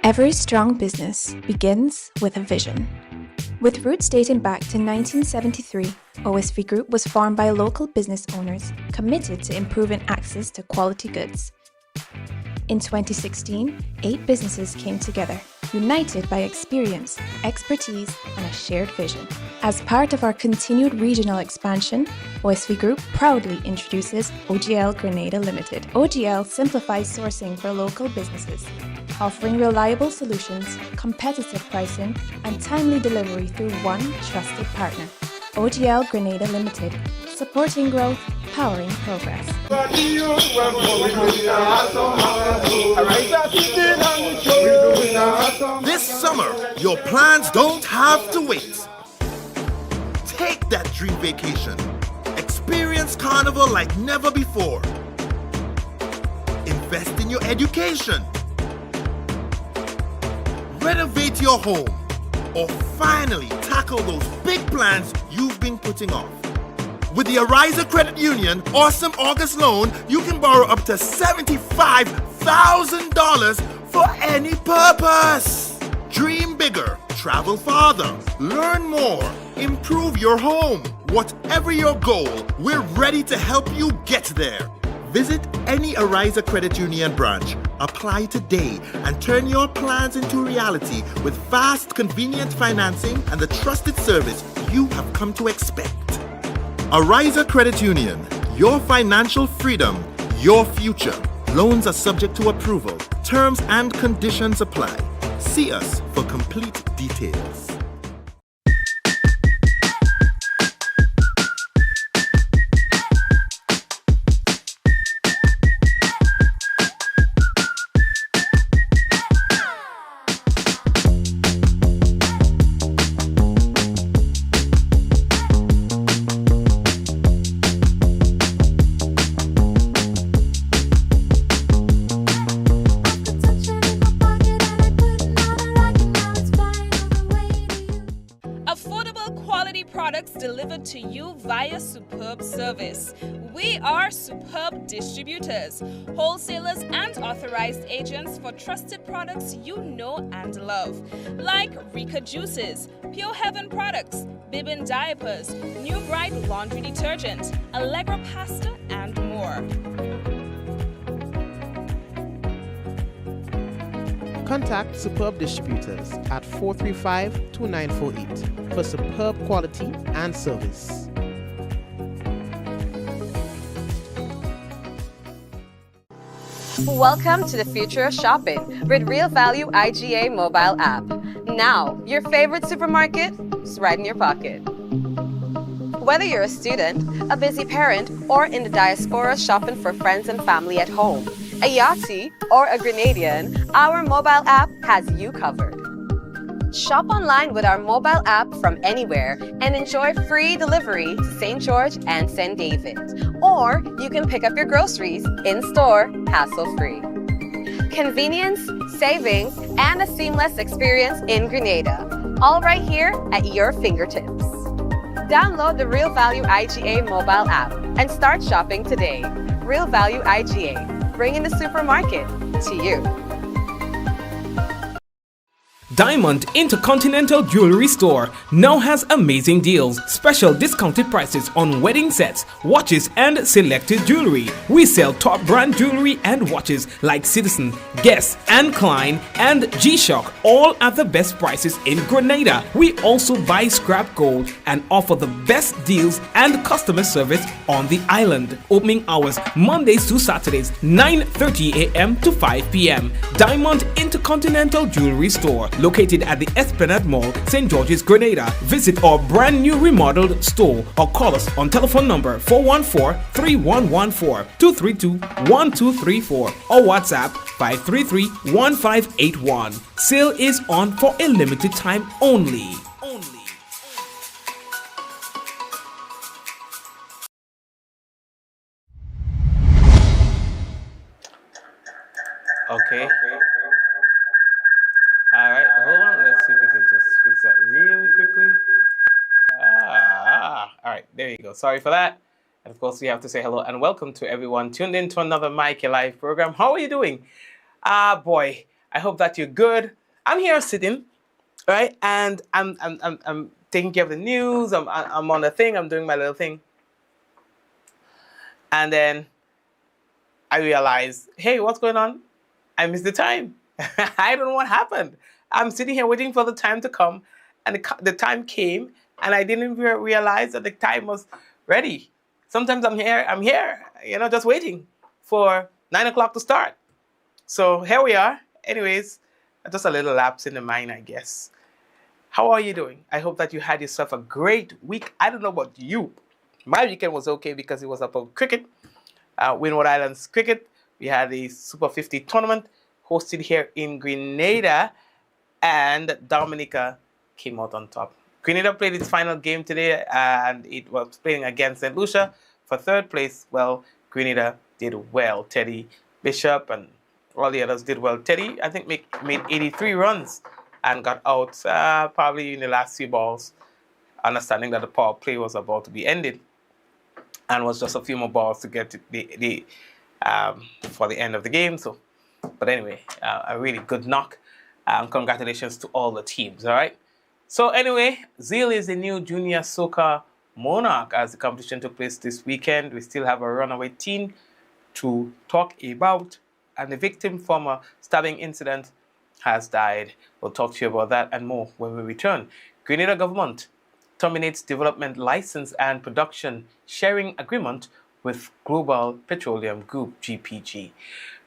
Every strong business begins with a vision. With roots dating back to 1973, OSV Group was formed by local business owners committed to improving access to quality goods. In 2016, 8 businesses came together, united by experience, expertise, and a shared vision. As part of our continued regional expansion, OSV Group proudly introduces OGL Grenada Limited. OGL simplifies sourcing for local businesses, offering reliable solutions, competitive pricing, and timely delivery through one trusted partner. OGL Grenada Limited, supporting growth, powering progress. This summer, your plans don't have to wait. Take that dream vacation. Experience Carnival like never before. Invest in your education. Renovate your home, or finally tackle those big plans you've been putting off. With the Ariza Credit Union Awesome August Loan, you can borrow up to $75,000 for any purpose. Dream bigger, travel farther, learn more, improve your home. Whatever your goal, we're ready to help you get there. Visit any Ariza Credit Union branch, apply today, and turn your plans into reality with fast, convenient financing and the trusted service you have come to expect. Ariza Credit Union, your financial freedom, your future. Loans are subject to approval. Terms and conditions apply. See us for complete details. Delivered to you via Superb Service. We are Superb Distributors, wholesalers and authorized agents for trusted products you know and love, like Rika Juices, Pure Heaven Products, Bibbin Diapers, New Bright Laundry Detergent, Allegra Pasta, and more. Contact Superb Distributors at 435-2948 for superb quality and service. Welcome to the future of shopping with Real Value IGA mobile app. Now, your favorite supermarket is right in your pocket. Whether you're a student, a busy parent, or in the diaspora shopping for friends and family at home, a Yahtzee, or a Grenadian, our mobile app has you covered. Shop online with our mobile app from anywhere and enjoy free delivery to St. George and St. David. Or you can pick up your groceries in-store, hassle-free. Convenience, savings, and a seamless experience in Grenada. All right here at your fingertips. Download the Real Value IGA mobile app and start shopping today. Real Value IGA, bringing the supermarket to you. Diamond Intercontinental Jewelry Store now has amazing deals, special discounted prices on wedding sets, watches, and selected jewelry. We sell top brand jewelry and watches like Citizen, Guess, and Klein, and G-Shock, all at the best prices in Grenada. We also buy scrap gold and offer the best deals and customer service on the island. Opening hours Mondays to Saturdays, 9:30 a.m. to 5 p.m. Diamond Intercontinental Jewelry Store, located at the Esplanade Mall, St. George's, Grenada. Visit our brand new remodeled store or call us on telephone number 414-3114, 232-1234 or WhatsApp 533-1581. Sale is on for a limited time only. Okay. Alright, hold on. Let's see if we can just fix that really quickly. Alright, there you go. Sorry for that. And of course, we have to say hello and welcome to everyone tuned in to another Mikey Live program. How are you doing? Boy, I hope that you're good. I'm here sitting, right? And I'm taking care of the news. I'm on the thing. I'm doing my little thing. And then I realized, hey, what's going on? I missed the time. I don't know what happened. I'm sitting here waiting for the time to come, and the time came, and I didn't realize that the time was ready. Sometimes I'm here, just waiting for 9 o'clock to start. So here we are. Anyways, just a little lapse in the mind, I guess. How are you doing? I hope that you had yourself a great week. I don't know about you. My weekend was okay because it was about cricket. Windward Islands Cricket. We had the Super 50 tournament hosted here in Grenada, and Dominica came out on top. Grenada played its final game today, and it was playing against St. Lucia for third place. Well, Grenada did well. Teddy Bishop and all the others did well. Teddy, I think, made 83 runs and got out probably in the last few balls, understanding that the power play was about to be ended, and was just a few more balls to get to for the end of the game. So, but anyway, a really good knock. Congratulations to all the teams. All right. So anyway, Zeal is the new junior soccer monarch as the competition took place this weekend. We still have a runaway team to talk about, and the victim from a stabbing incident has died. We'll talk to you about that and more when we return. Grenada government terminates development license and production sharing agreement with Global Petroleum Group, GPG.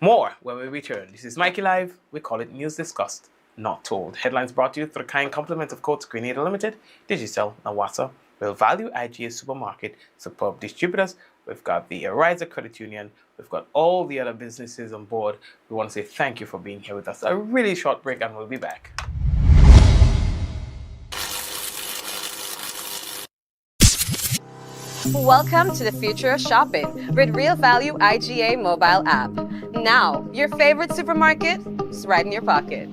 More when we return. This is Mikey Live. We call it News Discussed, Not Told. Headlines brought to you through the kind compliment of Courts Grenada Limited, Digicel, Nawasa, Real Value, IGA Supermarket, Superb Distributors. We've got the Ariza Credit Union. We've got all the other businesses on board. We want to say thank you for being here with us. A really short break and we'll be back. Welcome to the future of shopping with Real Value IGA mobile app. Now, your favorite supermarket is right in your pocket.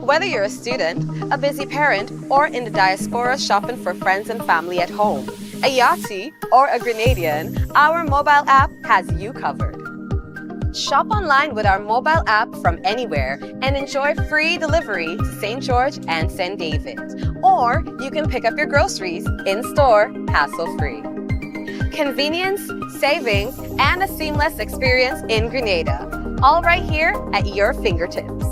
Whether you're a student, a busy parent, or in the diaspora shopping for friends and family at home, a Yachty, or a Grenadian, our mobile app has you covered. Shop online with our mobile app from anywhere and enjoy free delivery to St. George and St. David. Or you can pick up your groceries in-store, hassle-free. Convenience, savings, and a seamless experience in Grenada. All right here at your fingertips.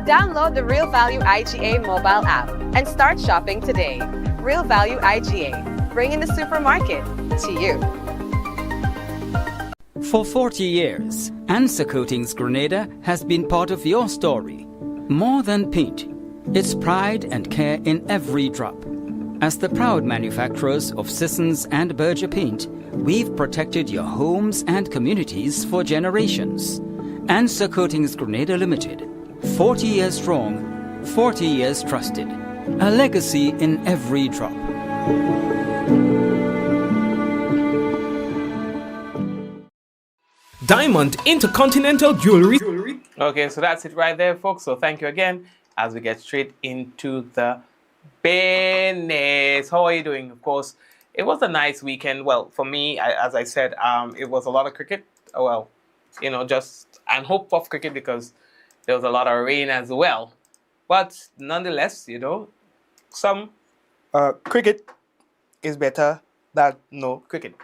Download the Real Value IGA mobile app and start shopping today. Real Value IGA, bringing the supermarket to you. For 40 years, Answer Coatings Grenada has been part of your story. More than paint, it's pride and care in every drop. As the proud manufacturers of Sissons and Berger paint, we've protected your homes and communities for generations. Answer Coatings Grenada Limited, 40 years strong, 40 years trusted. A legacy in every drop. Diamond Intercontinental Jewelry. Okay, so that's it right there, folks. So thank you again as we get straight into the business. How are you doing? Of course, it was a nice weekend. Well, for me, as I said, it was a lot of cricket. Well, just and hope of cricket because there was a lot of rain as well. But nonetheless, some cricket is better than no cricket.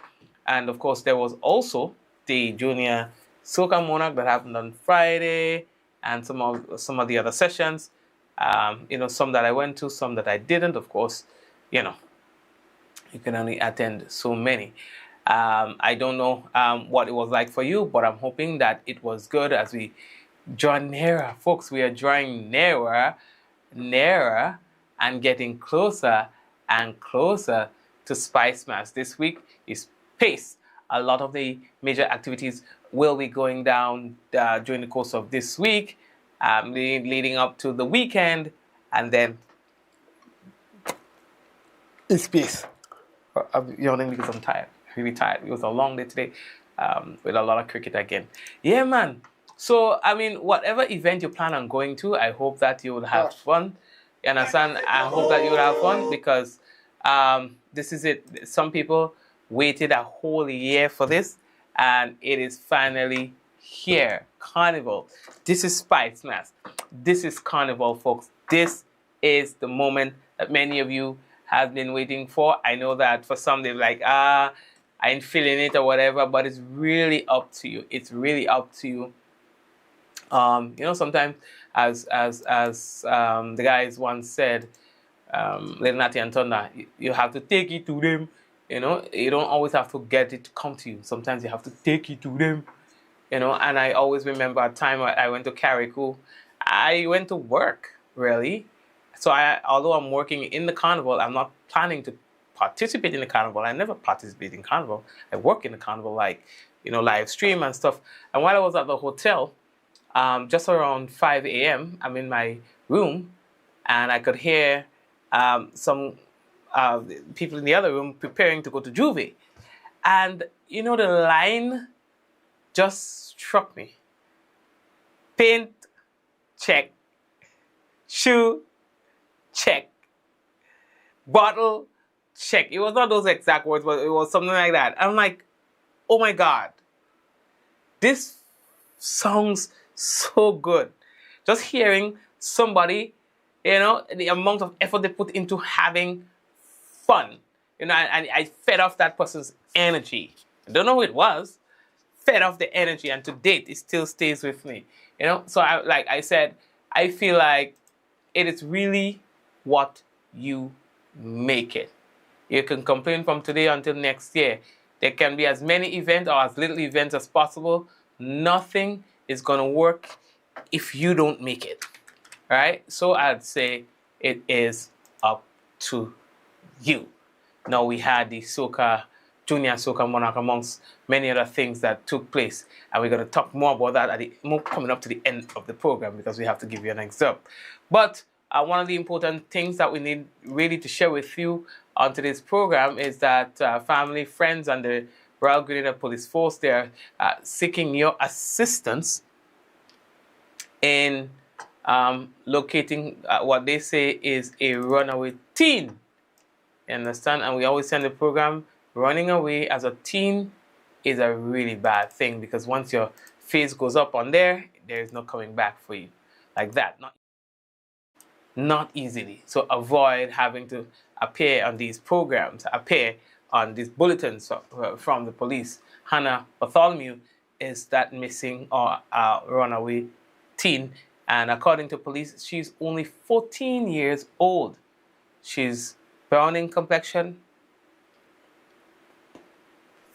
And of course, there was also the junior soccer monarch that happened on Friday, and some of the other sessions. Some that I went to, some that I didn't. Of course, you can only attend so many. I don't know what it was like for you, but I'm hoping that it was good as we draw nearer, folks. We are drawing nearer, and getting closer and closer to Spice Mass. This week is Pace. A lot of the major activities will be going down during the course of this week, leading up to the weekend, and then it's Pace. I'm yawning because I'm tired, really tired. It was a long day today with a lot of cricket again. Yeah, man. So, whatever event you plan on going to, I hope that you will have fun. You understand? I hope that you will have fun because this is it. Some people waited a whole year for this, and it is finally here. Carnival. This is Spice Mass. This is Carnival, folks. This is the moment that many of you have been waiting for. I know that for some they're like, I ain't feeling it or whatever, but it's really up to you. It's really up to you. Sometimes as the guys once said, Little Natty and Thunder, you have to take it to them. You don't always have to get it to come to you. Sometimes you have to take it to them. And I always remember a time I went to Carriacou. I went to work, really. So although I'm working in the carnival, I'm not planning to participate in the carnival. I never participate in carnival. I work in the carnival, like, live stream and stuff. And while I was at the hotel, just around 5 a.m., I'm in my room, and I could hear some people in the other room preparing to go to Juve. And, the line just struck me. Paint, check. Shoe, check. Bottle, check. It was not those exact words, but it was something like that. I'm like, oh my God. This sounds so good. Just hearing somebody, the amount of effort they put into having fun. And I fed off that person's energy. I don't know who it was. Fed off the energy, and to date, it still stays with me. So I said, I feel like it is really what you make it. You can complain from today until next year. There can be as many events or as little events as possible. Nothing is going to work if you don't make it. Right? So I'd say it is up to you. Now we had the Junior Soca Monarch, amongst many other things that took place. And we're going to talk more about that coming up to the end of the program, because we have to give you an example. But one of the important things that we need really to share with you on today's program is that family, friends, and the Royal Grenada Police Force, they're seeking your assistance in locating what they say is a runaway teen. You understand? And we always say in the program, running away as a teen is a really bad thing, because once your face goes up on there is no coming back for you. Like that. Not easily. So avoid having to appear on these programs, appear on these bulletins from the police. Hannah Bartholomew is that missing or runaway teen. And according to police, she's only 14 years old. She's brown in complexion,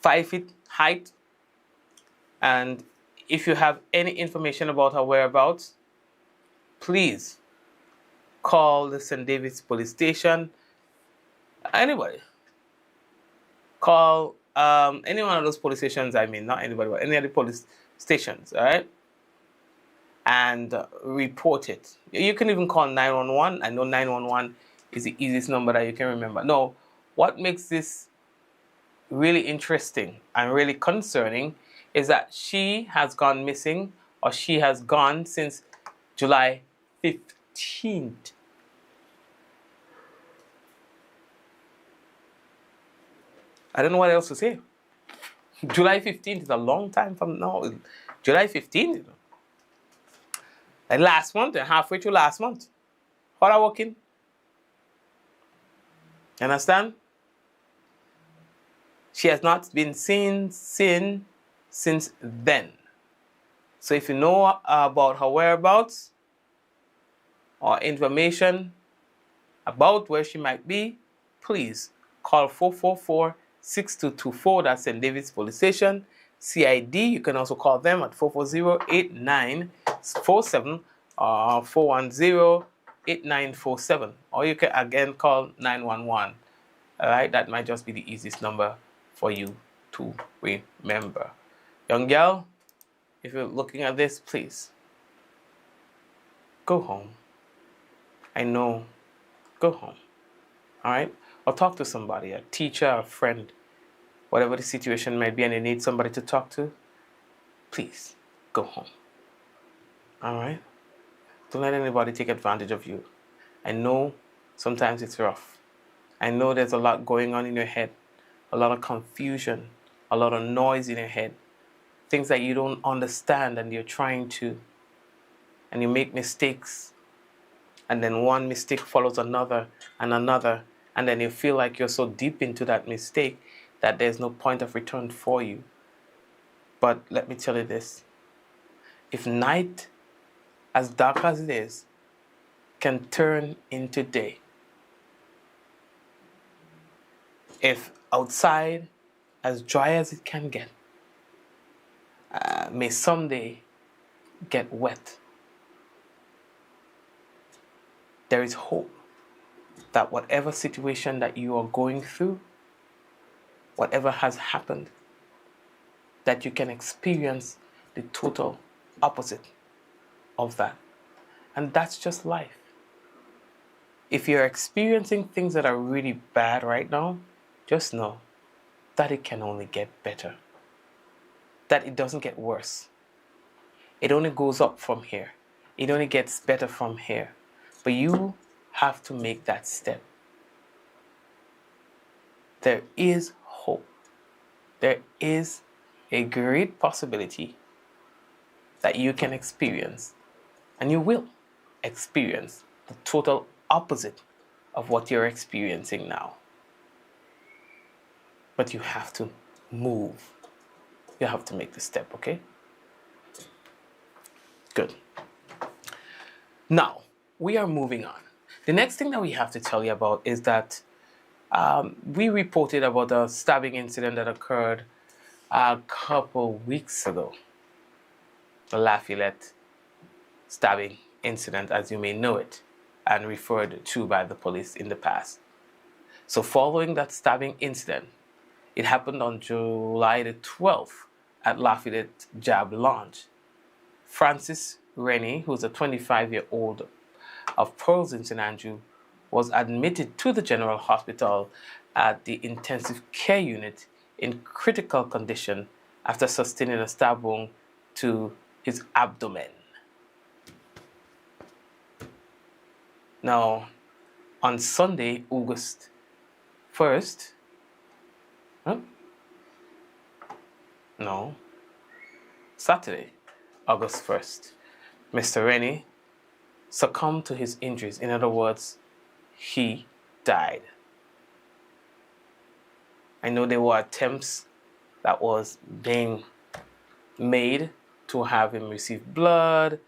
5 feet height, and if you have any information about her whereabouts, please call the St. David's police station. Anybody. Call any one of those police stations, not anybody, but any of the police stations, all right? And report it. You can even call 911. I know 911 is the easiest number that you can remember. No, what makes this really interesting and really concerning is that she has gone missing, or she has gone since July 15th. I don't know what else to say. July 15th is a long time from now. July 15th, Like last month and halfway through last month. How are working? You understand? She has not been seen since then. So if you know about her whereabouts or information about where she might be, please call 444-6224. That's St. David's Police Station. CID, you can also call them at 440-8947 or 410-8947. Or you can again call 911. All right, that might just be the easiest number for you to remember. Young girl, if you're looking at this, please go home. I know, go home. All right? Or talk to somebody, a teacher, a friend, whatever the situation might be, and you need somebody to talk to, please go home. All right? Don't let anybody take advantage of you. I know sometimes it's rough. I know there's a lot going on in your head, a lot of confusion, a lot of noise in your head. things that you don't understand and you're trying to, and you make mistakes, and then one mistake follows another and another, and then you feel like you're so deep into that mistake that there's no point of return for you. But let me tell you this. If night, as dark as it is, can turn into day, if outside, as dry as it can get, may someday get wet, there is hope that whatever situation that you are going through, whatever has happened, that you can experience the total opposite of that. And that's just life. If you're experiencing things that are really bad right now, just know that it can only get better. That it doesn't get worse. It only goes up from here. It only gets better from here. But you have to make that step. There is hope. There is a great possibility that you can experience, and you will experience, the total opposite of what you're experiencing now. But you have to move. You have to make the step, okay? Good. Now, we are moving on. The next thing that we have to tell you about is that we reported about a stabbing incident that occurred a couple weeks ago. The Lafayette stabbing incident, as you may know it, and referred to by the police in the past. So following that stabbing incident, it happened on July the 12th at Lafayette Jab Lounge. Francis Rennie, who's a 25-year-old of Pearls in St. Andrew, was admitted to the General Hospital at the intensive care unit in critical condition after sustaining a stab wound to his abdomen. Now, on Sunday, August 1st, Saturday, August 1st, Mr. Rennie succumbed to his injuries. In other words, he died. I know there were attempts that was being made to have him receive blood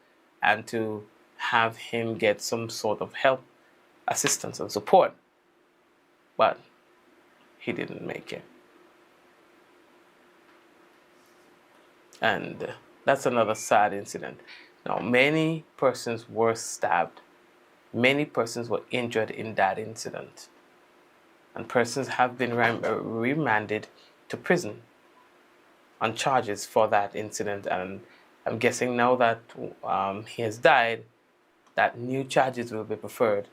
and to have him get some sort of help, assistance, and support. But he didn't make it. And that's another sad incident. Now, many persons were stabbed. Many persons were injured in that incident. And persons have been remanded to prison on charges for that incident. And I'm guessing now that he has died, that new charges will be preferred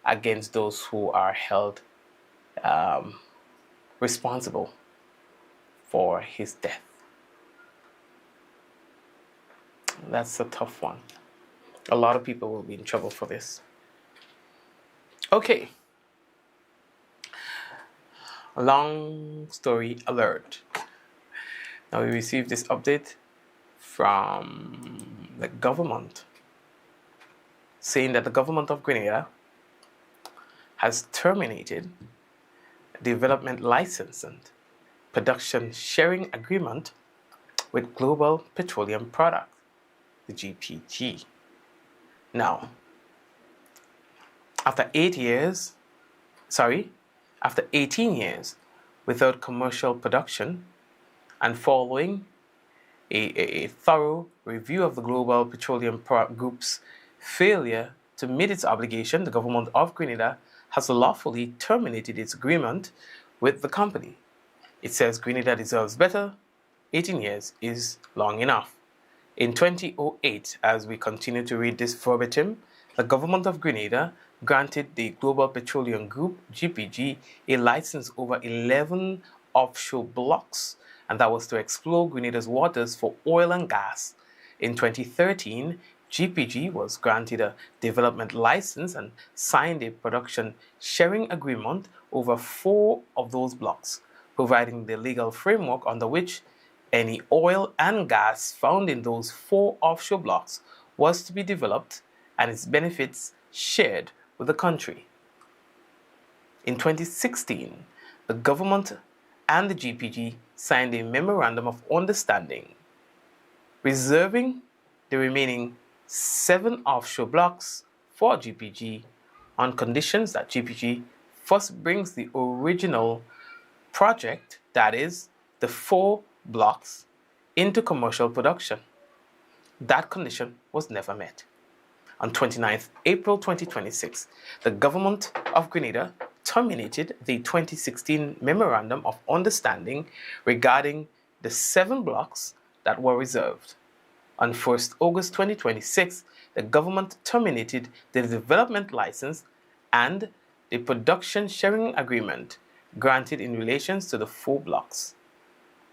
against those who are held responsible for his death. That's a tough one. A lot of people will be in trouble for this. Okay. Long story alert. Now we received this update from the government saying that the government of Grenada has terminated development license and production sharing agreement with Global Petroleum Products, the GPG. Now, after 18 years without commercial production and following a thorough review of the Global Petroleum Group's failure to meet its obligation, the government of Grenada has lawfully terminated its agreement with the company. It says Grenada deserves better. 18 years is long enough. In 2008, as we continue to read this verbatim, the government of Grenada granted the Global Petroleum Group, GPG, a license over 11 offshore blocks, and that was to explore Grenada's waters for oil and gas. In 2013, GPG was granted a development license and signed a production sharing agreement over 4 of those blocks, providing the legal framework under which Any oil and gas found in those 4 offshore blocks was to be developed and its benefits shared with the country. In 2016, the government and the GPG signed a memorandum of understanding reserving the remaining 7 offshore blocks for GPG on conditions that GPG first brings the original project, that is, the 4 blocks, into commercial production. That condition was never met. On 29th April 2026, the government of Grenada terminated the 2016 Memorandum of Understanding regarding the 7 blocks that were reserved. On 1st August 2026, the government terminated the development license and the production sharing agreement granted in relation to the 4 blocks.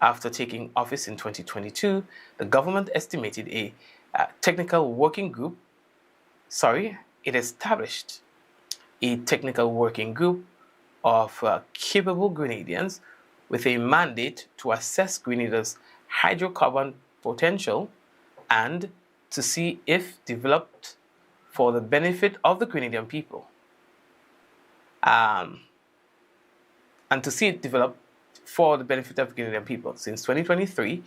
After taking office in 2022, the government estimated a technical working group. It established a technical working group of capable Grenadians with a mandate to assess Grenada's hydrocarbon potential and to see if developed for the benefit of the Grenadian people. And to see it developed for the benefit of Grenadian people. Since 2023,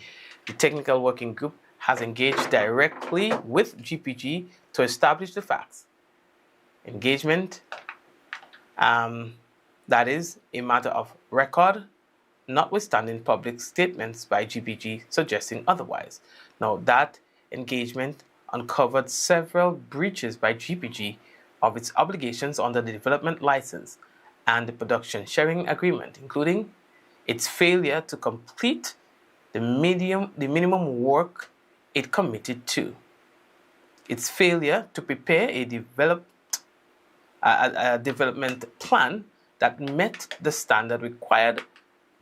the technical working group has engaged directly with GPG to establish the facts. Engagement, that is a matter of record, notwithstanding public statements by GPG suggesting otherwise. Now, that engagement uncovered several breaches by GPG of its obligations under the development license and the production sharing agreement, including its failure to complete the minimum work it committed to, its failure to prepare a development plan that met the standard required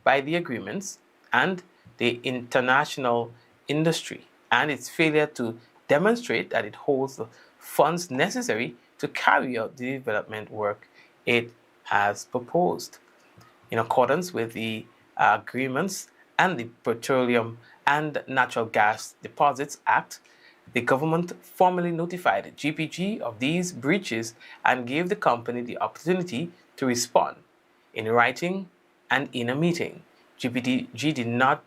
by the agreements and the international industry, and its failure to demonstrate that it holds the funds necessary to carry out the development work it has proposed. In accordance with the agreements and the Petroleum and Natural Gas Deposits Act, the government formally notified GPG of these breaches and gave the company the opportunity to respond in writing and in a meeting. GPG did not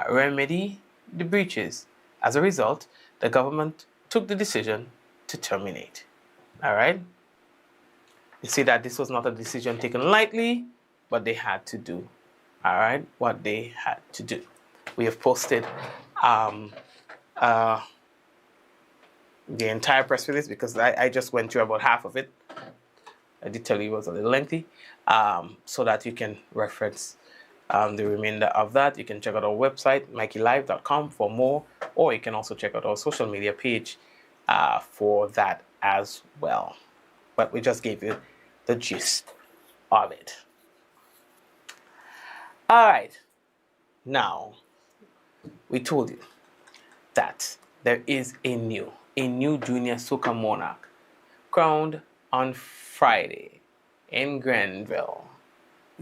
remedy the breaches. As a result, the government took the decision to terminate. All right? You see that this was not a decision taken lightly, but they had to do, all right, what they had to do. We have posted the entire press release because I just went through about half of it. I did tell you it was a little lengthy, so that you can reference the remainder of that. You can check out our website, mikeylive.com, for more, or you can also check out our social media page for that as well. But we just gave you the gist of it. All right. Now, we told you that there is a new junior soca monarch crowned on Friday in Grenville.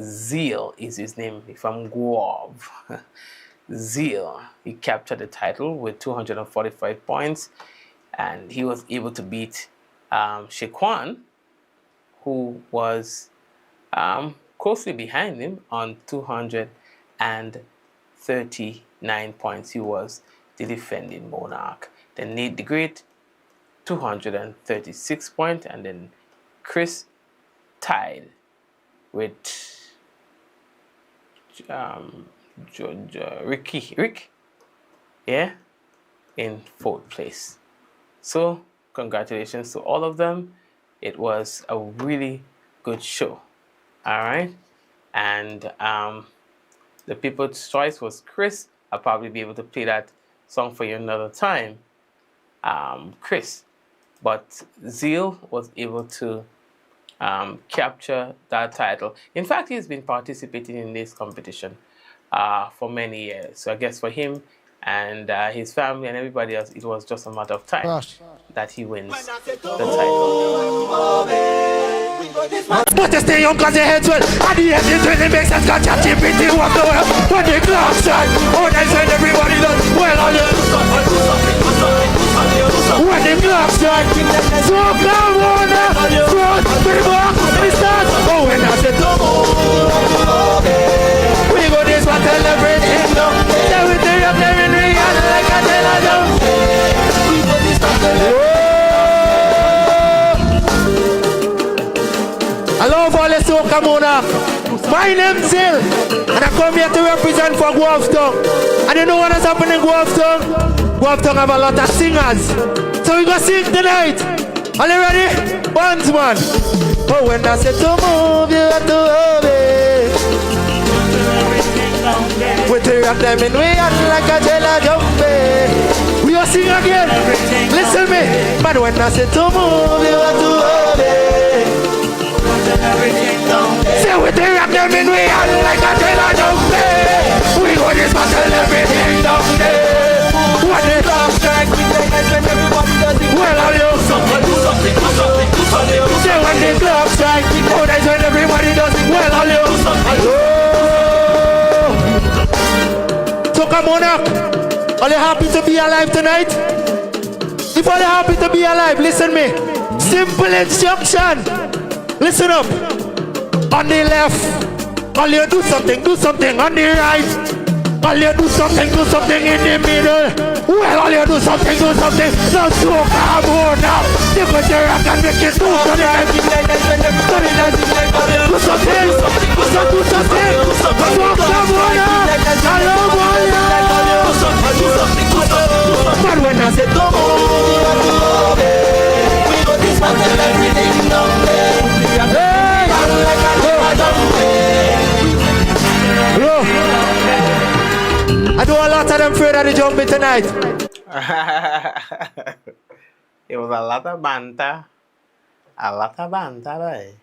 Zeal is his name from Guav. Zeal. He captured the title with 245 points, and he was able to beat Shaquan, who was closely behind him on 239 points. He was the defending monarch. Then Nate the Great, 236 points, and then Chris tied with Rick, yeah, in 4th place. So congratulations to all of them. It was a really good show. All right, and the people's choice was Chris. I'll probably be able to play that song for you another time, Chris. But Zeal was able to capture that title. In fact, he's been participating in this competition for many years. So I guess for him and his family and everybody else, it was just a matter of time that he wins the title. But you stay young cause your head's well. And the head is when it makes sense. Got ChatGPT walk the well. When the clock strike, oh, that's when everybody does. Well, all you when the clock strike, so come on now. Front, to the back, it starts. Oh, when I say to move, we go this one tell everything down. Then we tear up them in real like I tell her down. We go this one tell everything. Hello for the Soca Monarch. My name's Zil, and I come here to represent for Guavstown. And you know what has happened in Guavstown? Guavstown have a lot of singers. So we go sing tonight. Are you ready? Once man. Oh, when I say to move, you have to move it. We tear up them in way and like a jelly jumpy. We will sing again. Listen me. But when I say to move, you have to move it. Say we tear up them in way and like a jelly jumpy. We go dismantle everything down there. What the clock strike, we take it when everybody does it. Well, all you do something. Say when the clock strike, oh, that's when everybody does it. Well, all you do something. So come on up. Are you happy to be alive tonight? If you're happy to be alive, listen me. Simple instruction. Listen up. On the left, all you do something. On the right, all you do something in the middle. Well, all you do something. Now so come on now. You put your rock and make it do something. Do something. So come on now. Hello, boy. But when I say don't move, we go dismantle everything down there. I do a lot of them afraid of the jumping tonight. It was a lot of banter. Right?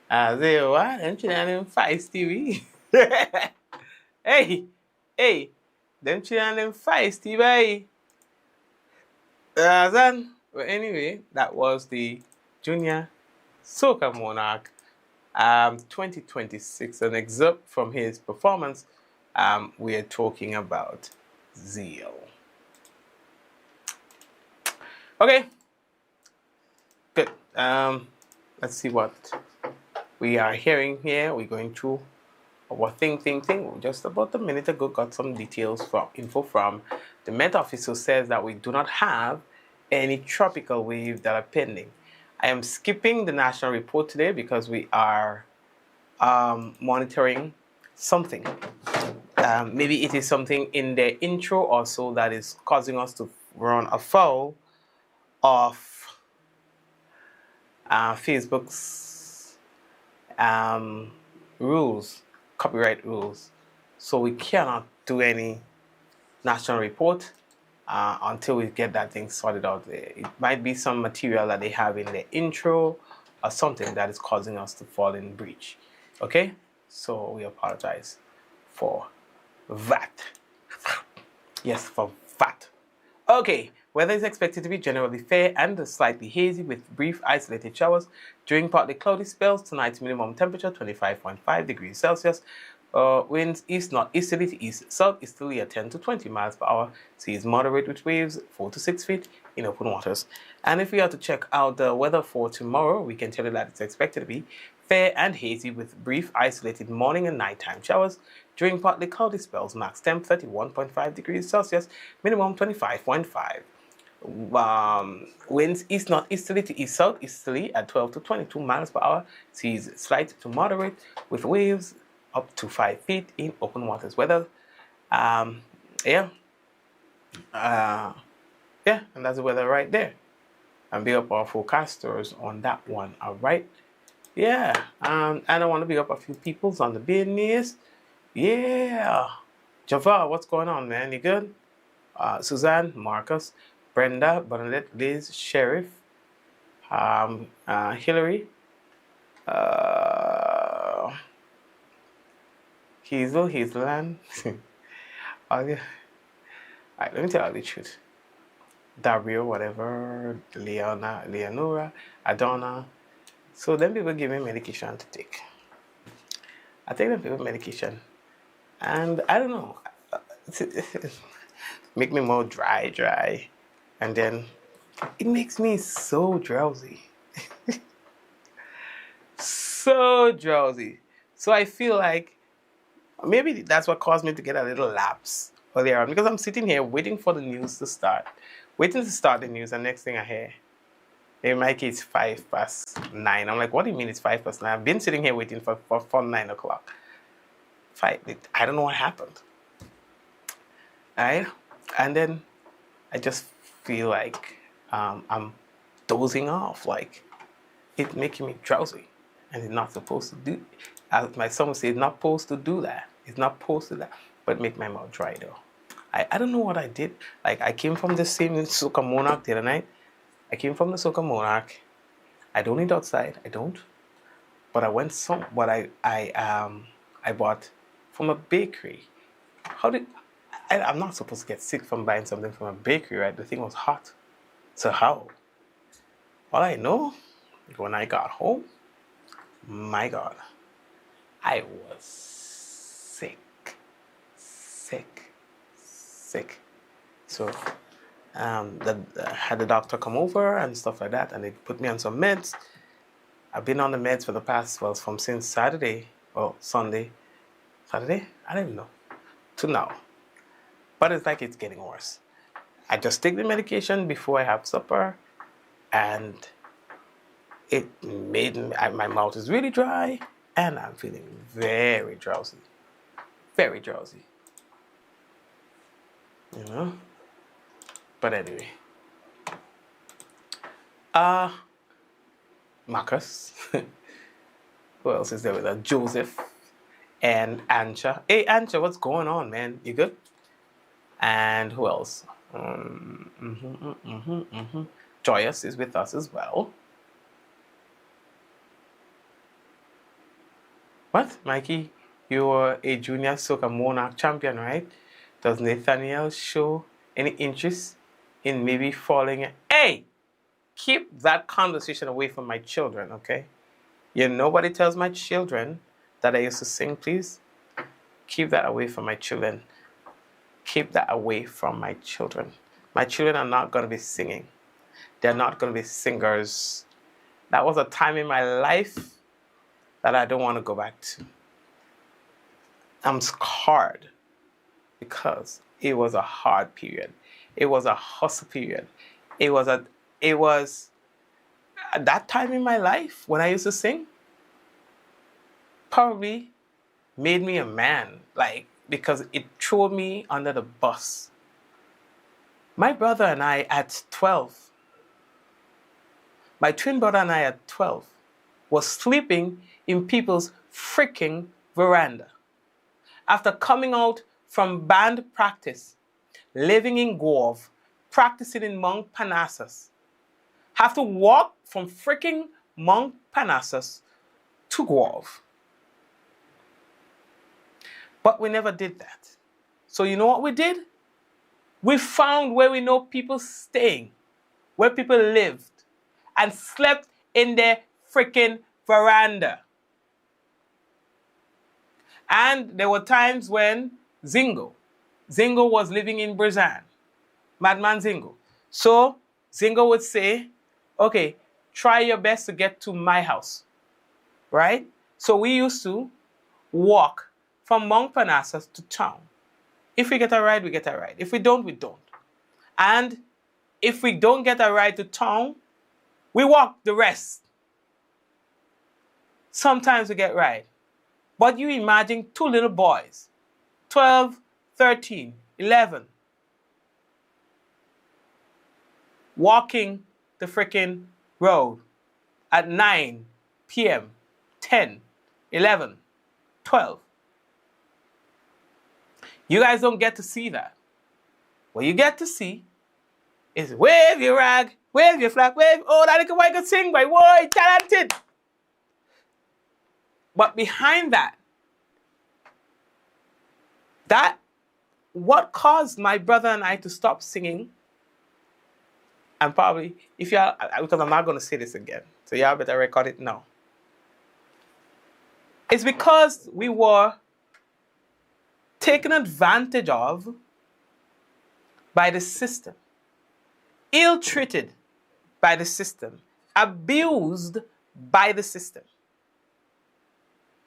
I say, what? Them children feisty, Hey, them children feisty, boy. Well, anyway, that was the Junior Soca Monarch 2026, an excerpt from his performance. We are talking about zeal. Okay, good. Let's see what we are hearing here. We're going through our thing. Just about a minute ago, got some info from the Met Office, who says that we do not have any tropical waves that are pending. I am skipping the national report today because we are monitoring something. Maybe it is something in the intro or so that is causing us to run afoul of Facebook's rules, copyright rules. So we cannot do any national report until we get that thing sorted out there. It might be some material that they have in the intro or something that is causing us to fall in breach. Okay? So we apologize for that. Yes, for that. Okay, weather is expected to be generally fair and slightly hazy with brief isolated showers during partly cloudy spells. Tonight's minimum temperature 25.5 degrees Celsius. Winds east northeasterly to east southeasterly at 10 to 20 miles per hour. Seas moderate with waves 4 to 6 feet in open waters. And if we are to check out the weather for tomorrow, we can tell you that it's expected to be fair and hazy with brief isolated morning and nighttime showers during partly cloudy spells. Max temp 31.5 degrees Celsius, minimum 25.5. Winds east northeasterly to east southeasterly at 12 to 22 miles per hour. Seas slight to moderate with waves up to 5 feet in open waters. Weather, and that's the weather right there. And be up our forecasters on that one. All right. Yeah. And I want to be up a few peoples on the business. Yeah. Java, what's going on, man? You good? Suzanne, Marcus, Brenda, Bernadette, Liz, Sheriff, Hillary, Hazeland. Alright, let me tell you the truth. Dario, whatever, Leonora, Adonna, So then people give me medication to take. I take the people medication, and I don't know, make me more dry, and then it makes me so drowsy. So drowsy. So I feel like maybe that's what caused me to get a little lapse earlier on, because I'm sitting here waiting for the news to start. Waiting to start the news, and next thing I hear, hey Mikey, it's 9:05. I'm like, what do you mean it's 9:05? I've been sitting here waiting for 9 o'clock. I don't know what happened. Alright? And then I just feel like I'm dozing off, like it's making me drowsy. And it's not supposed to do, as my son would say, it's not supposed to do that. It's not supposed to do that, but make my mouth dry though. I don't know what I did. Like, I came from the same Soca Monarch the other night. I came from the Soca Monarch. I don't eat outside. I don't. But I went I bought from a bakery. I'm not supposed to get sick from buying something from a bakery, right? The thing was hot. So how? All I know, when I got home, my God, I was sick. So I had the doctor come over and stuff like that, and they put me on some meds. I've been on the meds for the past, from since Saturday, or Sunday. Saturday? I don't even know. To now. But it's like it's getting worse. I just take the medication before I have supper, and it made my mouth is really dry, and I'm feeling very drowsy. Very drowsy. You know? But anyway. Marcus. Who else is there with us? Joseph and Ancha. Hey, Ancha, what's going on, man? You good? And who else? Joyous is with us as well. What? Mikey, you're a junior Soca Monarch champion, right? Does Nathaniel show any interest in maybe falling? Hey! Keep that conversation away from my children, okay? Nobody tells my children that I used to sing, please. Keep that away from my children. Keep that away from my children. My children are not going to be singing. They're not going to be singers. That was a time in my life that I don't want to go back to. I'm scarred because it was a hard period. It was a hustle period. It was at that time in my life when I used to sing, probably made me a man, because it threw me under the bus. My brother and I at 12, my twin brother and I at 12, was sleeping in people's freaking veranda. After coming out from band practice, living in Grove, practicing in Mount Parnassus, have to walk from freaking Mount Parnassus to Grove. But we never did that. So you know what we did? We found where we know people staying, where people lived, and slept in their freaking veranda. And there were times when Zingo was living in Brazil, Madman Zingo. So Zingo would say, okay, try your best to get to my house, right? So we used to walk from Mount Parnassus to town. If we get a ride, we get a ride. If we don't, we don't. And if we don't get a ride to town, we walk the rest. Sometimes we get a ride. But you imagine two little boys, 12, 13, 11, walking the freaking road at 9 p.m., 10, 11, 12. You guys don't get to see that. What you get to see is wave your rag, wave your flag, wave, oh, that little boy could sing, boy, whoa, talented. But behind that, what caused my brother and I to stop singing And probably, if you are, because I'm not going to say this again, so y'all better record it now. It's because we were taken advantage of by the system, ill-treated by the system, abused by the system.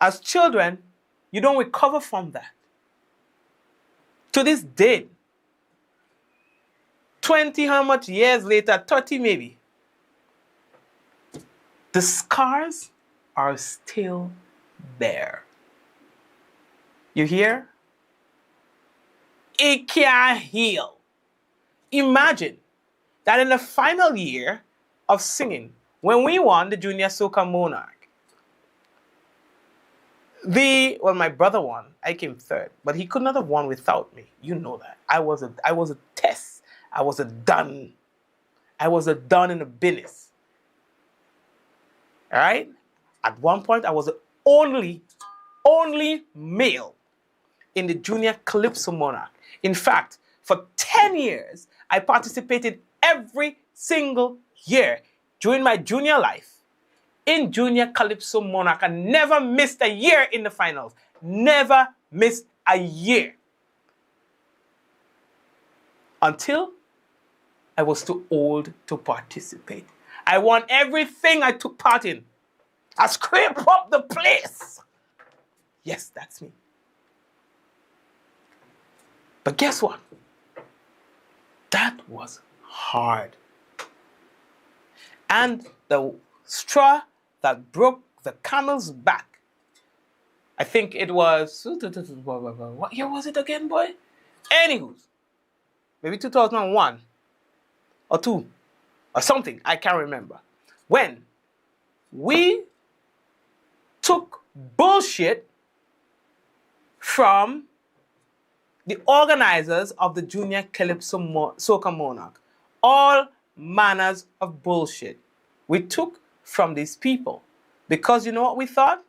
As children, you don't recover from that. To this day, 20 how much years later, 30 maybe, the scars are still there. You hear? It can't heal. Imagine that in the final year of singing, when we won the Junior Soca Monarch, my brother won. I came third, but he could not have won without me. You know that. I was a test. I was a done. I was a done in the business. All right? At one point, I was the only male in the Junior Calypso Monarch. In fact, for 10 years, I participated every single year during my junior life in Junior Calypso Monarch. I never missed a year in the finals. Never missed a year. Until I was too old to participate. I won everything I took part in. I scraped up the place. Yes, that's me. But guess what? That was hard. And the straw that broke the camel's back, I think it was, what year was it again, boy? Anywho, maybe 2001 or 2 or something, I can't remember. When we took bullshit from the organizers of the Junior Calypso Soca Monarch. All manners of bullshit we took from these people. Because you know what we thought?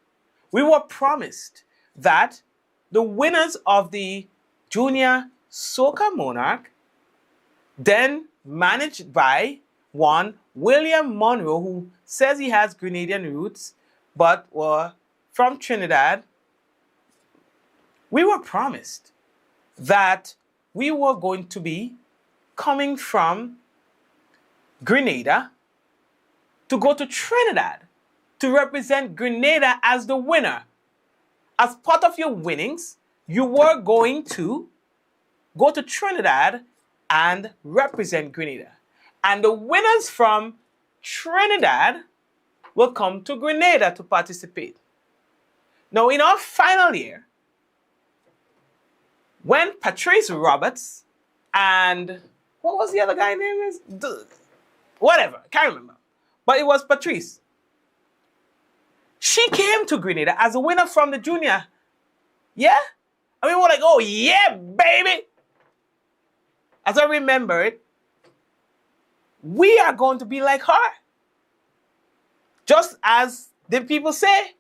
We were promised that the winners of the Junior Soca Monarch, then managed by one William Monroe, who says he has Grenadian roots, but were from Trinidad. We were promised that we were going to be coming from Grenada to go to Trinidad to represent Grenada as the winner. As part of your winnings, you were going to go to Trinidad and represent Grenada. And the winners from Trinidad will come to Grenada to participate. Now, in our final year, when Patrice Roberts and what was the other guy name is? Whatever, can't remember. But it was Patrice. She came to Grenada as a winner from the junior. Yeah? I mean, we're like, oh yeah, baby. As I remember it, we are going to be like her. Just as the people say,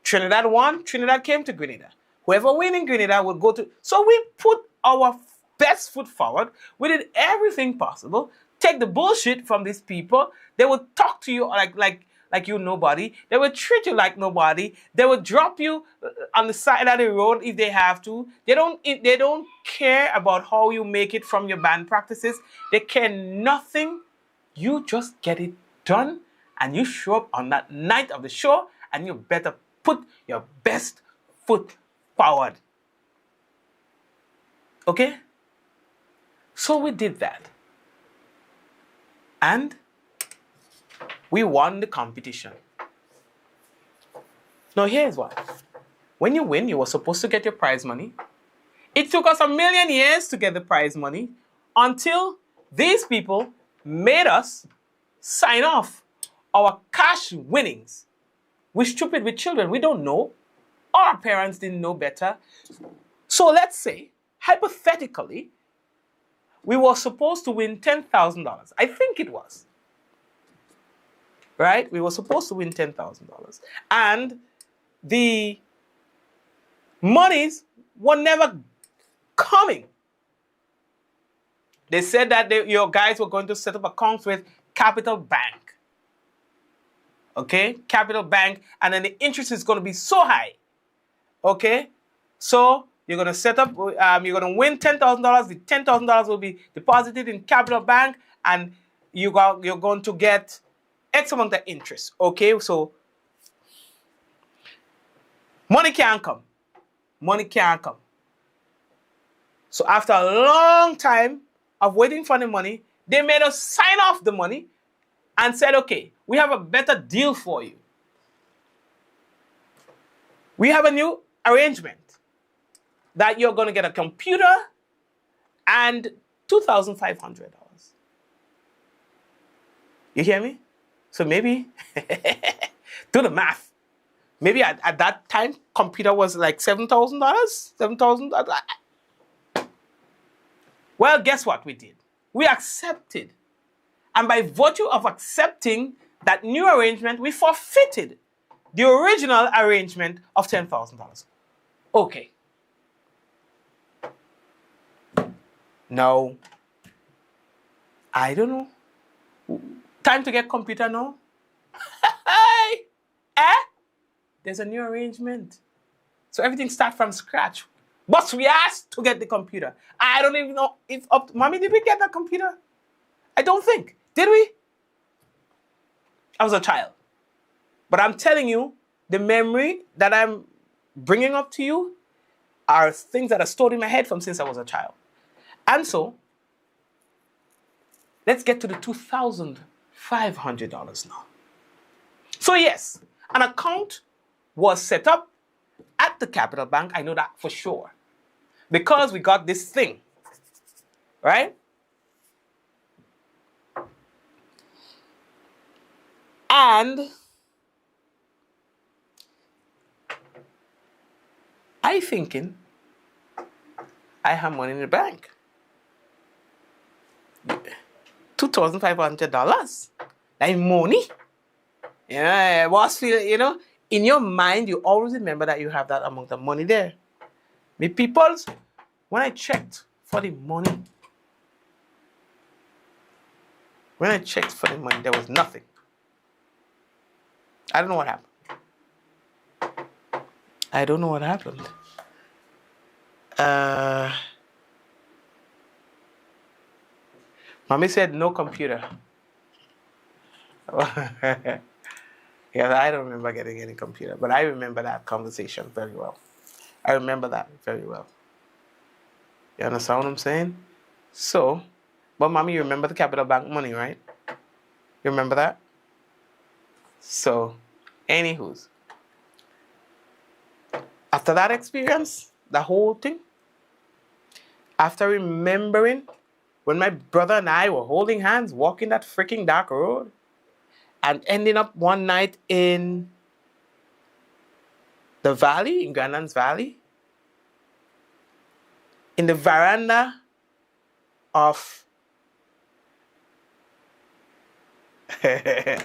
Trinidad won, Trinidad came to Grenada. Whoever wins in Grenada will go to... So we put our best foot forward. We did everything possible. Take the bullshit from these people. They will talk to you like you're nobody. They will treat you like nobody. They will drop you on the side of the road if they have to. They don't care about how you make it from your band practices. They care nothing. You just get it done and you show up on that night of the show and you better put your best foot forward. Okay? So we did that. And we won the competition. Now here's what. When you win, you were supposed to get your prize money. It took us 1,000,000 years to get the prize money until these people made us sign off our cash winnings. We're stupid with children. We don't know. Our parents didn't know better. So let's say, hypothetically, we were supposed to win $10,000. I think it was. Right? We were supposed to win $10,000. And the monies were never coming. They said that your guys were going to set up accounts with Capital Bank. Okay? Capital Bank. And then the interest is going to be so high. Okay? So you're going to set up, you're going to win $10,000. The $10,000 will be deposited in Capital Bank. And you're going to get X amount of interest. Okay? So money can't come. Money can't come. So after a long time of waiting for the money, they made us sign off the money and said, okay, we have a better deal for you. We have a new arrangement that you're going to get a computer and $2,500. You hear me? So maybe, do the math. Maybe at that time, computer was like $7,000, $7,000. Well, guess what we did? We accepted. And by virtue of accepting that new arrangement, we forfeited the original arrangement of $10,000. Okay. Now, I don't know. Time to get computer now? There's a new arrangement. So everything starts from scratch. But we asked to get the computer. I don't even know if Mommy, did we get that computer? I don't think. Did we? I was a child. But I'm telling you, the memory that I'm bringing up to you are things that are stored in my head from since I was a child. And so, let's get to the $2,500 now. So yes, an account was set up at the Capital Bank. I know that for sure. Because we got this thing, right? And I thinking I have money in the bank. $2,500. That money. Yeah, boss feel, in your mind, you always remember that you have that amount of money there. Me peoples, when I checked for the money, there was nothing. I don't know what happened. Mommy said no computer. Yeah, I don't remember getting any computer, but I remember that conversation very well. I remember that very well. You understand what I'm saying? So, but Mommy, you remember the Capital Bank money, right? You remember that? So, anywho's. After that experience, the whole thing, after remembering when my brother and I were holding hands, walking that freaking dark road, and ending up one night in the valley, in Grandland's Valley, in the veranda of oh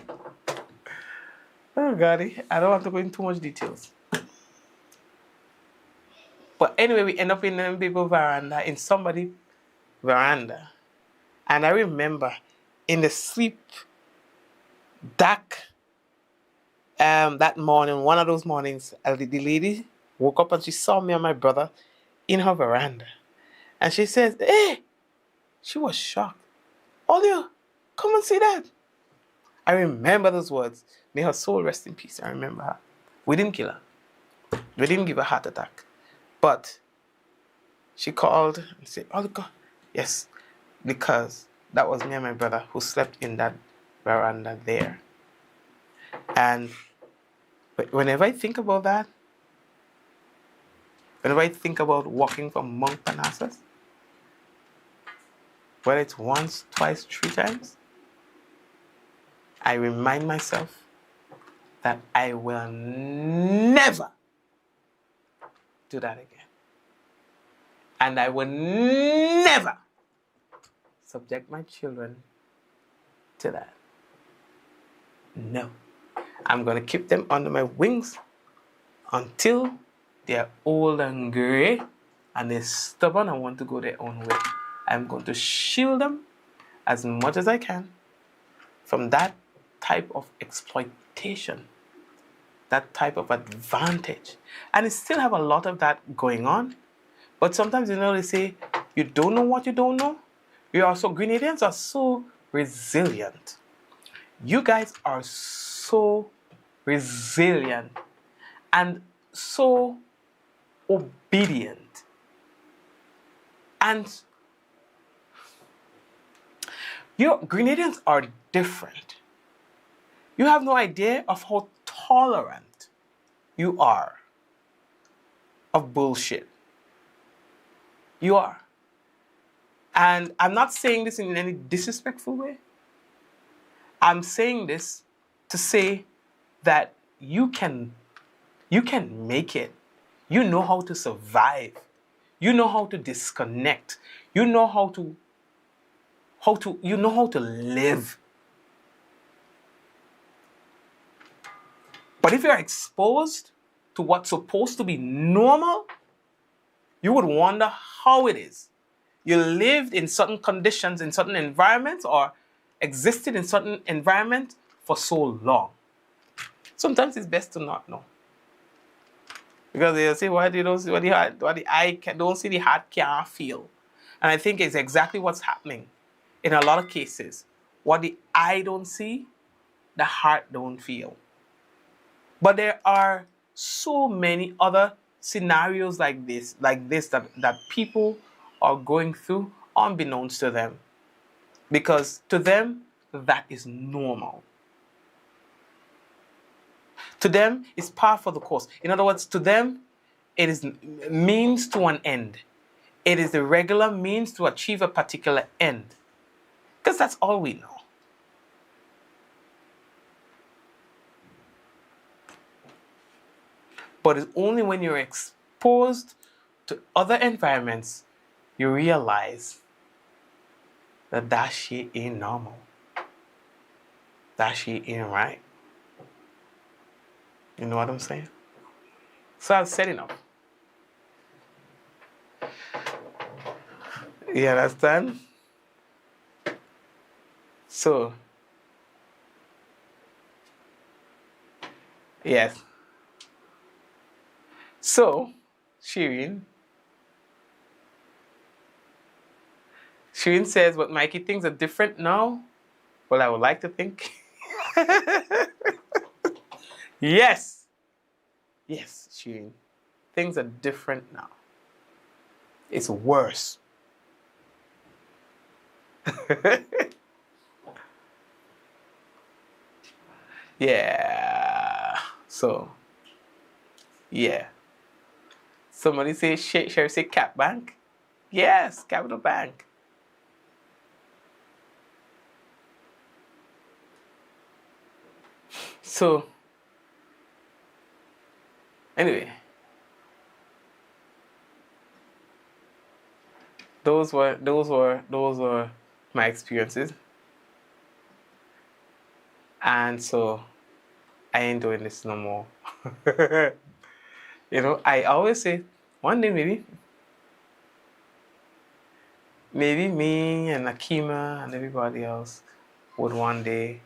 God, I don't want to go into too much details. But anyway, we end up in a people's veranda, in somebody's veranda. And I remember in the sleep dark that morning, one of those mornings, the lady woke up and she saw me and my brother in her veranda. And she says, hey, she was shocked. Olio, come and see that. I remember those words. May her soul rest in peace. I remember her. We didn't kill her. We didn't give her a heart attack. But she called and said, Olio, yes, because that was me and my brother who slept in that veranda there. And whenever I think about that, whenever I think about walking from Mount Parnassus, whether it's once, twice, 3 times, I remind myself that I will never do that again. And I will never subject my children to that. No. I'm going to keep them under my wings until they're old and gray and they're stubborn and want to go their own way. I'm going to shield them as much as I can from that type of exploitation, that type of advantage. And I still have a lot of that going on. But sometimes, they say, you don't know what you don't know. Grenadians are so resilient. You guys are so resilient and so obedient. And your Grenadians are different. You have no idea of how tolerant you are of bullshit. You are. And I'm not saying this in any disrespectful way. I'm saying this to say that you can make it. You know how to survive. You know how to disconnect. You know how to live. But if you're exposed to what's supposed to be normal, you would wonder how it is. You lived in certain conditions, in certain environments, or existed in certain environments for so long. Sometimes it's best to not know. Because they say, what you don't see, what the eye don't see, the heart can't feel. And I think it's exactly what's happening in a lot of cases. What the eye don't see, the heart don't feel. But there are so many other scenarios like this that people are going through unbeknownst to them. Because to them, that is normal. To them, it's par for the course. In other words, to them, it is means to an end. It is the regular means to achieve a particular end. Because that's all we know. But it's only when you're exposed to other environments you realize that shit ain't normal. That shit ain't right. You know what I'm saying? So I've said enough. You understand? So, yes. So, Shireen says, but Mikey, things are different now. Well, I would like to think. Yes. Yes, Shireen. Things are different now. It's worse. Yeah. So, yeah. Somebody say, shall we say Cap Bank? Yes, Capital Bank. So, anyway, those were my experiences, and so I ain't doing this no more. I always say one day maybe me and Akima and everybody else would one day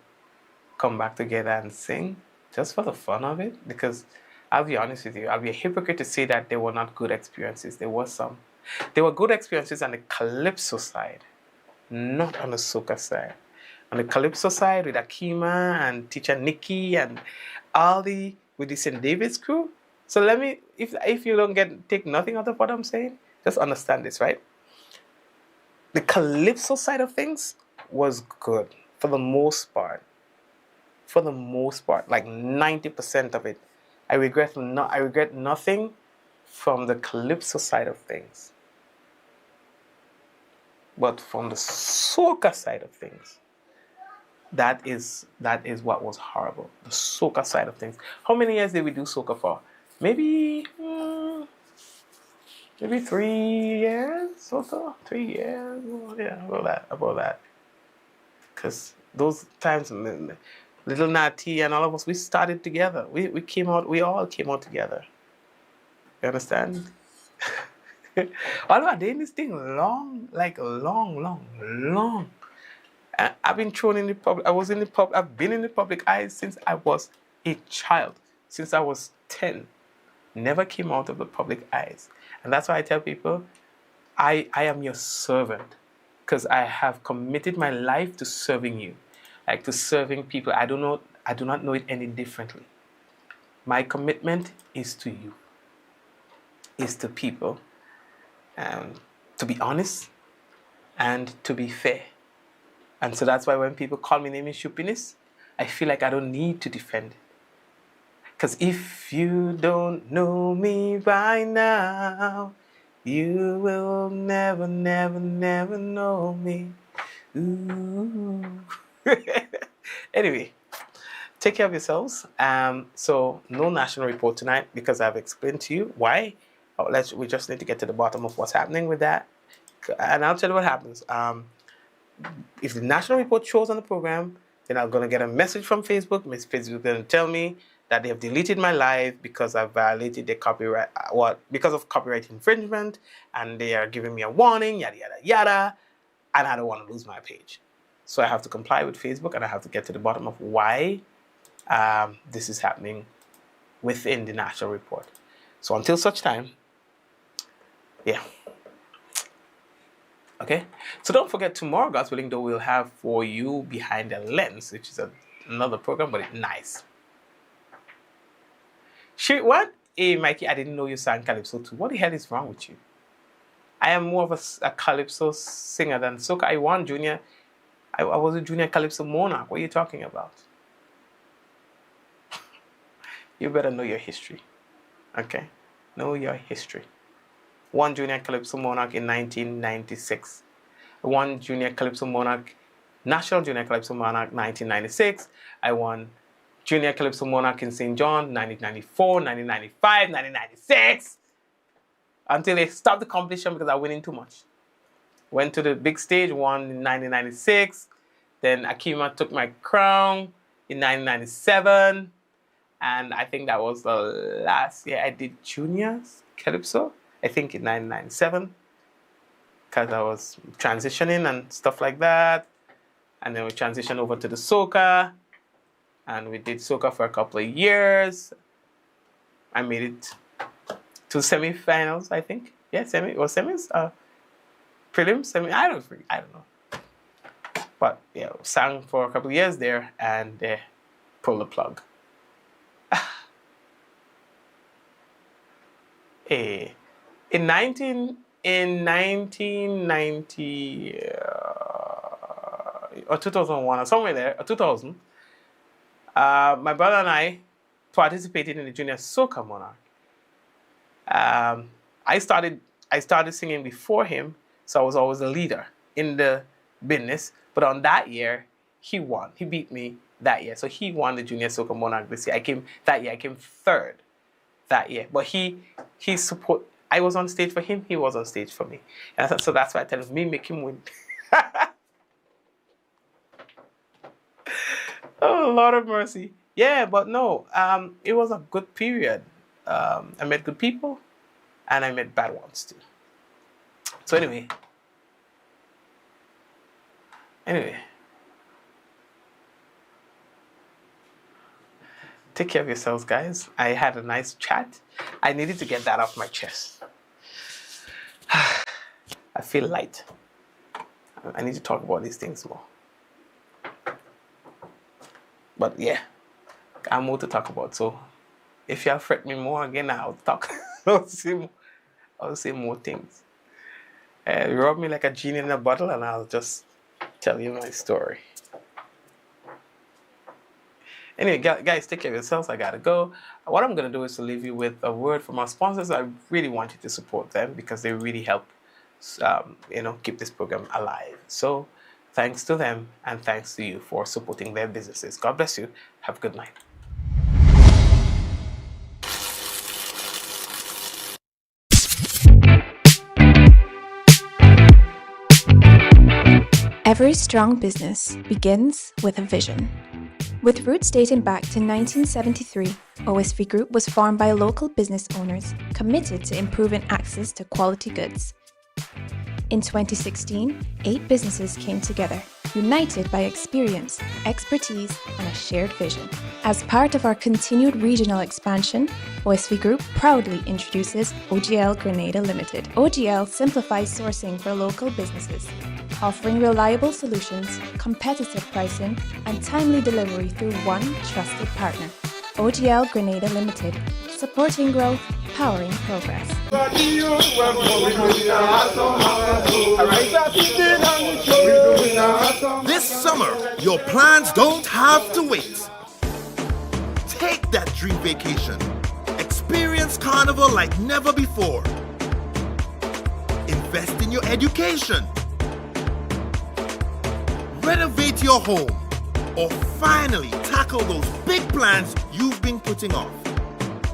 come back together and sing just for the fun of it. Because I'll be honest with you, I'll be a hypocrite to say that they were not good experiences. There were some. There were good experiences on the Calypso side, not on the soca side. On the Calypso side with Akima and teacher Nikki and Ali with the St. David's crew. So let me, if you don't take nothing out of what I'm saying, just understand this, right? The Calypso side of things was good for the most part. For the most part, like 90% of it. I regret nothing from the Calypso side of things. But from the soca side of things, that is what was horrible. The soca side of things. How many years did we do soca for? Maybe 3 years or so. 3 years. Yeah, about that. Because those times, Little Natty and all of us, we started together. We all came out together. You understand? Although I'm doing this thing long, like long. I've been thrown in the public. I've been in the public eye since I was a child, since I was 10. Never came out of the public eyes. And that's why I tell people, I am your servant, because I have committed my life to serving you, like to serving people. I do not know it any differently. My commitment is to you, is to people, to be honest and to be fair. And so that's why when people call me name is Shupiness, I feel like I don't need to defend it. Because if you don't know me by now, you will never know me. Ooh. Anyway, take care of yourselves. So no national report tonight because I've explained to you why. We just need to get to the bottom of what's happening with that. And I'll tell you what happens. If the national report shows on the program, then I'm going to get a message from Facebook. Facebook is going to tell me that they have deleted my live because I violated their copyright, because of copyright infringement, and they are giving me a warning, yada, yada, yada, and I don't want to lose my page. So I have to comply with Facebook, and I have to get to the bottom of why this is happening within the national report. So until such time, yeah. Okay, so don't forget tomorrow, God's willing, though, we'll have For You Behind the Lens, which is another program, but it's nice. Shit, what? Hey, Mikey, I didn't know you sang Calypso too. What the hell is wrong with you? I am more of a Calypso singer than soca. I won junior. I was a junior Calypso monarch. What are you talking about? You better know your history. Okay? Know your history. One junior Calypso monarch in 1996. One junior Calypso monarch, national junior Calypso monarch 1996. I won junior Calypso monarch in St. John 1994, 1995, 1996. Until they stopped the competition because I was winning too much. Went to the big stage, won in 1996. Then Akima took my crown in 1997. And I think that was the last year I did juniors Calypso. I think in 1997, because I was transitioning and stuff like that. And then we transitioned over to the soca, and we did soca for a couple of years. I made it to semi-finals, I think. Yeah, semis? Prelims? Semi? I don't know. But yeah, sang for a couple of years there, and they pulled the plug. Hey. In 1990 or 2001 or somewhere there, or 2000, my brother and I participated in the Junior Soca Monarch. I started singing before him, so I was always a leader in the business. But on that year, he won. He beat me that year, so he won the Junior Soca Monarch this year. I came third that year. But I was on stage for him, he was on stage for me. And so that's why I tell him, make him win. Oh, Lord of mercy. Yeah, but no, it was a good period. I met good people, and I met bad ones too. So anyway. Take care of yourselves, guys. I had a nice chat. I needed to get that off my chest. I feel light. I need to talk about these things more. But yeah, I have more to talk about. So if you fret me more again, I'll talk. I'll say more things. Rub me like a genie in a bottle, and I'll just tell you my story. Anyway, guys, take care of yourselves. I gotta go. What I'm gonna do is to leave you with a word from our sponsors. I really want you to support them because they really help, keep this program alive. So, thanks to them and thanks to you for supporting their businesses. God bless you. Have a good night. Every strong business begins with a vision. With roots dating back to 1973, OSV Group was formed by local business owners committed to improving access to quality goods. In 2016, 8 businesses came together, united by experience, expertise, and a shared vision. As part of our continued regional expansion, OSV Group proudly introduces OGL Grenada Limited. OGL simplifies sourcing for local businesses, offering reliable solutions, competitive pricing, and timely delivery through one trusted partner. OGL Grenada Limited, supporting growth, powering progress. This summer, your plans don't have to wait. Take that dream vacation. Experience Carnival like never before. Invest in your education. Renovate your home. Or finally tackle those big plans you've been putting off.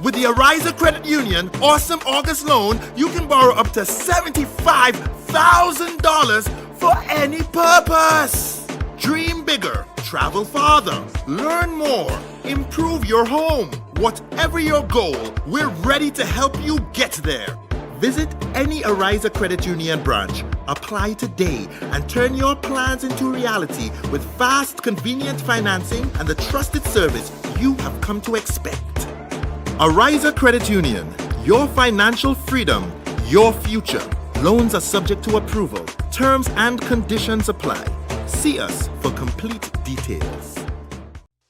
With the Ariza Credit Union Awesome August Loan, you can borrow up to $75,000 for any purpose. Dream bigger, travel farther, learn more, improve your home. Whatever your goal, we're ready to help you get there. Visit any Ariza Credit Union branch, apply today, and turn your plans into reality with fast, convenient financing and the trusted service you have come to expect. Ariza Credit Union, your financial freedom, your future. Loans are subject to approval. Terms and conditions apply. See us for complete details.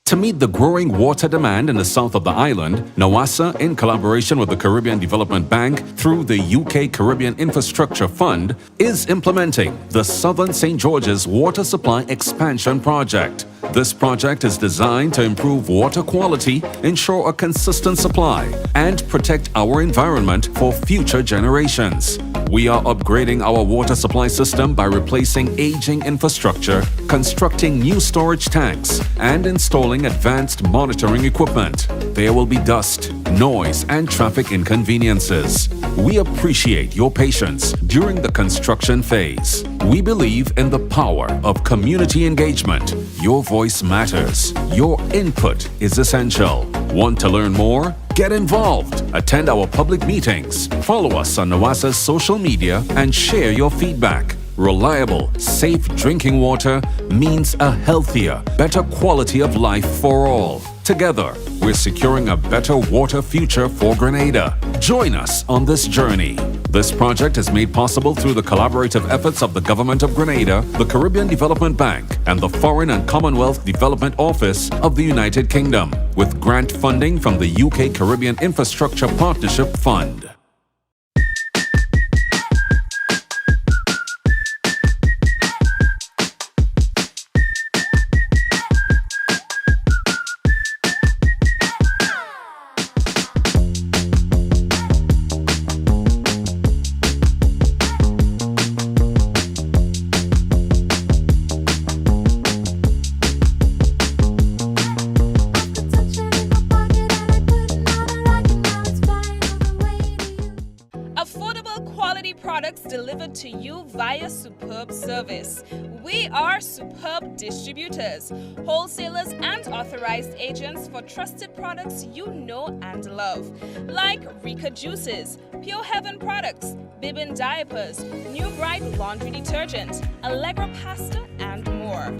To meet the growing water demand in the south of the island, NAWASA, in collaboration with the Caribbean Development Bank through the UK Caribbean Infrastructure Fund, is implementing the Southern St. George's Water Supply Expansion Project. This project is designed to improve water quality, ensure a consistent supply, and protect our environment for future generations. We are upgrading our water supply system by replacing aging infrastructure, constructing new storage tanks, and installing advanced monitoring equipment. There will be dust, noise, and traffic inconveniences. We appreciate your patience during the construction phase. We believe in the power of community engagement. Your voice matters. Your input is essential. Want to learn more? Get involved. Attend our public meetings. Follow us on NAWASA's social media and share your feedback. Reliable, safe drinking water means a healthier, better quality of life for all. Together, we're securing a better water future for Grenada. Join us on this journey. This project is made possible through the collaborative efforts of the Government of Grenada, the Caribbean Development Bank, and the Foreign and Commonwealth Development Office of the United Kingdom, with grant funding from the UK Caribbean Infrastructure Partnership Fund. Delivered to you via Superb Service. We are Superb Distributors, wholesalers and authorized agents for trusted products you know and love, like Rika Juices, Pure Heaven Products, Bibbin Diapers, New Bright Laundry Detergent, Allegra Pasta, and more.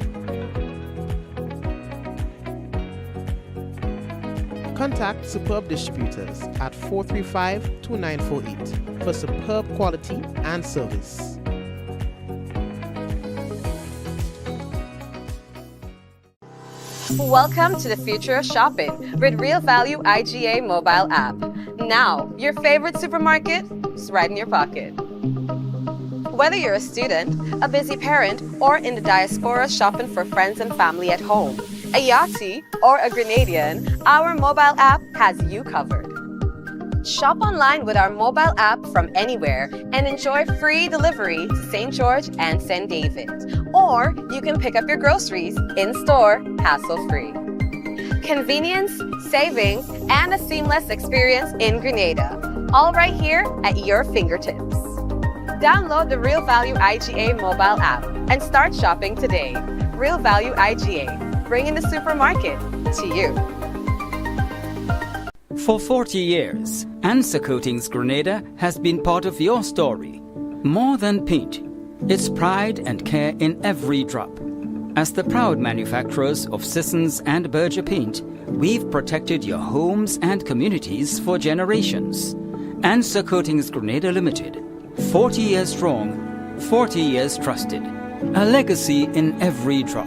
Contact Superb Distributors at 435-2948 for superb quality and service. Welcome to the future of shopping with Real Value IGA mobile app. Now, your favorite supermarket is right in your pocket. Whether you're a student, a busy parent, or in the diaspora shopping for friends and family at home, a Yachty, or a Grenadian, our mobile app has you covered. Shop online with our mobile app from anywhere and enjoy free delivery to St. George and St. David. Or you can pick up your groceries in-store, hassle-free. Convenience, savings, and a seamless experience in Grenada. All right here at your fingertips. Download the Real Value IGA mobile app and start shopping today. Real Value IGA. bringing the supermarket to you. For 40 years, Answer Coatings Grenada has been part of your story. More than paint, it's pride and care in every drop. As the proud manufacturers of Sissons and Berger paint, we've protected your homes and communities for generations. Answer Coatings Grenada Limited, 40 years strong, 40 years trusted. A legacy in every drop.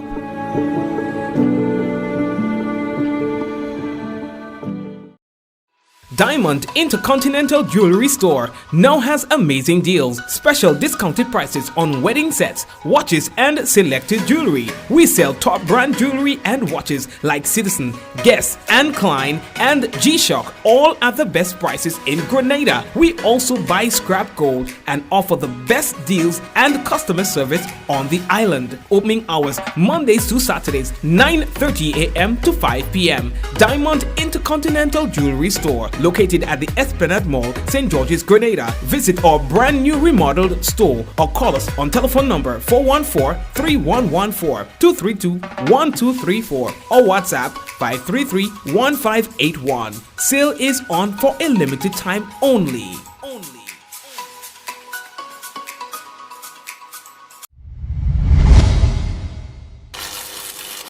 Diamond Intercontinental Jewelry Store now has amazing deals, special discounted prices on wedding sets, watches and selected jewelry. We sell top brand jewelry and watches like Citizen, Guess and Klein and G-Shock, all at the best prices in Grenada. We also buy scrap gold and offer the best deals and customer service on the island. Opening hours Mondays to Saturdays 9:30 a.m. to 5 p.m. Diamond Intercontinental Jewelry Store, located at the Esplanade Mall, St. George's, Grenada. Visit our brand new remodeled store or call us on telephone number 414-3114, 232-1234 or WhatsApp 533-1581. Sale is on for a limited time only.